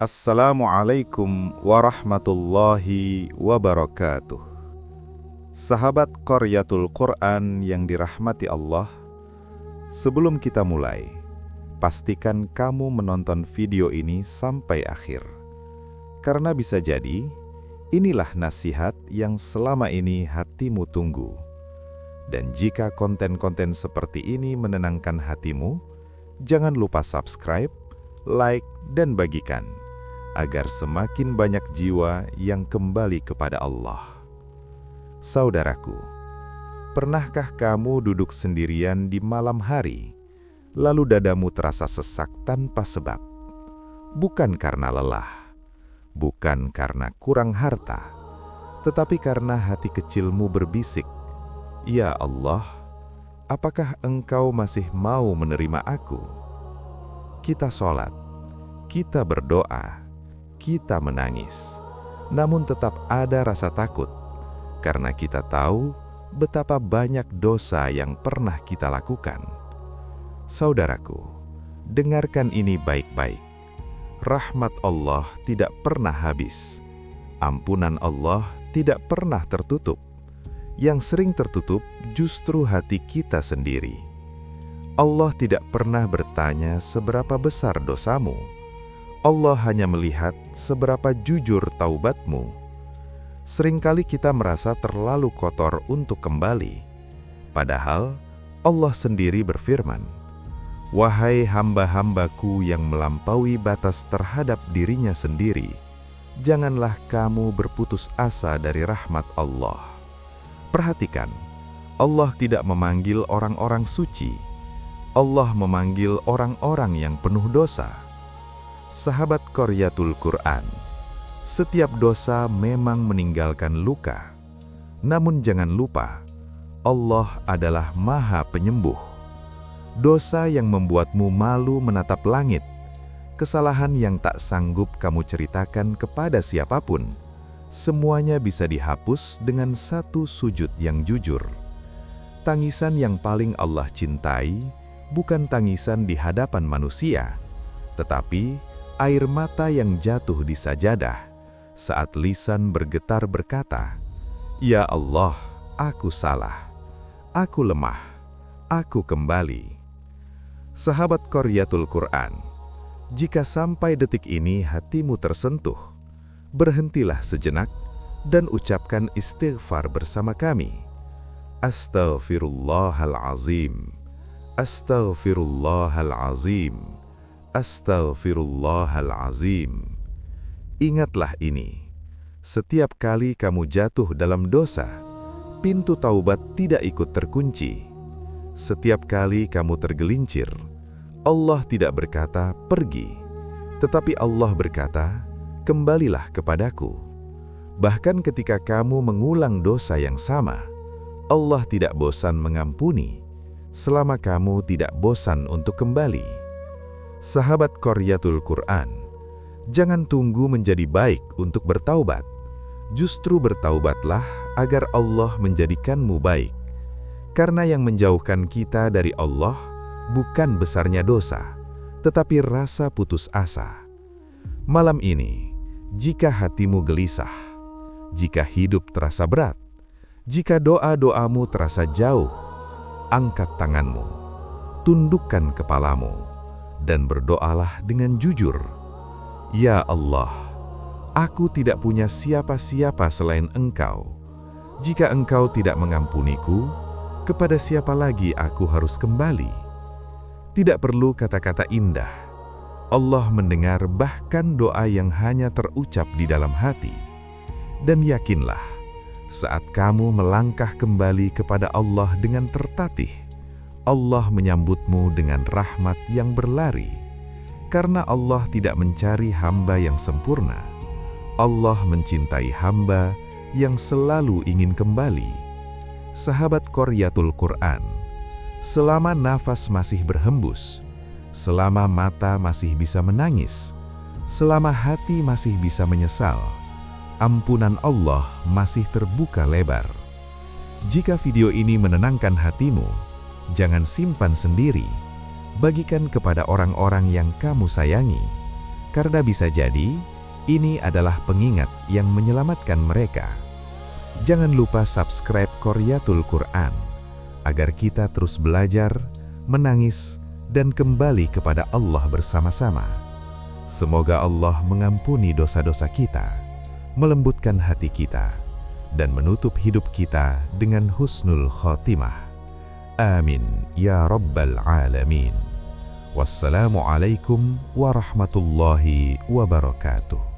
Assalamualaikum warahmatullahi wabarakatuh. Sahabat Qaryatul Quran yang dirahmati Allah, sebelum kita mulai, pastikan kamu menonton video ini sampai akhir. Karena bisa jadi, inilah nasihat yang selama ini hatimu tunggu. Dan jika konten-konten seperti ini menenangkan hatimu, jangan lupa subscribe, like, dan bagikan, agar semakin banyak jiwa yang kembali kepada Allah. Saudaraku, pernahkah kamu duduk sendirian di malam hari, lalu dadamu terasa sesak tanpa sebab? Bukan karena lelah, bukan karena kurang harta, tetapi karena hati kecilmu berbisik, "Ya Allah, apakah Engkau masih mau menerima aku?" Kita sholat, kita berdoa, kita menangis, namun tetap ada rasa takut, karena kita tahu betapa banyak dosa yang pernah kita lakukan. Saudaraku, dengarkan ini baik-baik. Rahmat Allah tidak pernah habis. Ampunan Allah tidak pernah tertutup. Yang sering tertutup justru hati kita sendiri. Allah tidak pernah bertanya seberapa besar dosamu. Allah hanya melihat seberapa jujur taubatmu. Seringkali kita merasa terlalu kotor untuk kembali. Padahal Allah sendiri berfirman, "Wahai hamba-hambaku yang melampaui batas terhadap dirinya sendiri, janganlah kamu berputus asa dari rahmat Allah." Perhatikan, Allah tidak memanggil orang-orang suci. Allah memanggil orang-orang yang penuh dosa. Sahabat Qaryatul Quran, setiap dosa memang meninggalkan luka. Namun jangan lupa, Allah adalah Maha Penyembuh. Dosa yang membuatmu malu menatap langit, kesalahan yang tak sanggup kamu ceritakan kepada siapapun, semuanya bisa dihapus dengan satu sujud yang jujur. Tangisan yang paling Allah cintai bukan tangisan di hadapan manusia, tetapi air mata yang jatuh di sajadah saat lisan bergetar berkata, "Ya Allah, aku salah, aku lemah, aku kembali." Sahabat Qaryatul Quran, jika sampai detik ini hatimu tersentuh, berhentilah sejenak dan ucapkan istighfar bersama kami. Astaghfirullahalazim, astaghfirullahalazim, astaghfirullahalazim. Ingatlah ini, setiap kali kamu jatuh dalam dosa, pintu taubat tidak ikut terkunci. Setiap kali kamu tergelincir, Allah tidak berkata, "Pergi," tetapi Allah berkata, "Kembalilah kepadaku." Bahkan ketika kamu mengulang dosa yang sama, Allah tidak bosan mengampuni, selama kamu tidak bosan untuk kembali. Sahabat Qaryatul Quran, jangan tunggu menjadi baik untuk bertaubat. Justru bertaubatlah agar Allah menjadikanmu baik. Karena yang menjauhkan kita dari Allah bukan besarnya dosa, tetapi rasa putus asa. Malam ini, jika hatimu gelisah, jika hidup terasa berat, jika doa-doamu terasa jauh, angkat tanganmu, tundukkan kepalamu, dan berdoalah dengan jujur. "Ya Allah, aku tidak punya siapa-siapa selain Engkau. Jika Engkau tidak mengampuniku, kepada siapa lagi aku harus kembali?" Tidak perlu kata-kata indah. Allah mendengar bahkan doa yang hanya terucap di dalam hati. Dan yakinlah, saat kamu melangkah kembali kepada Allah dengan tertatih, Allah menyambutmu dengan rahmat yang berlari. Karena Allah tidak mencari hamba yang sempurna. Allah mencintai hamba yang selalu ingin kembali. Sahabat Qaryatul Quran, selama nafas masih berhembus, selama mata masih bisa menangis, selama hati masih bisa menyesal, ampunan Allah masih terbuka lebar. Jika video ini menenangkan hatimu, jangan simpan sendiri, bagikan kepada orang-orang yang kamu sayangi. karena bisa jadi ini adalah pengingat yang menyelamatkan mereka. Jangan lupa subscribe Qoryatul Quran agar kita terus belajar, menangis, dan kembali kepada Allah bersama-sama. Semoga Allah mengampuni dosa-dosa kita, melembutkan hati kita, dan menutup hidup kita dengan husnul khotimah. Amin ya rabbal alamin. Wassalamualaikum warahmatullahi wabarakatuh.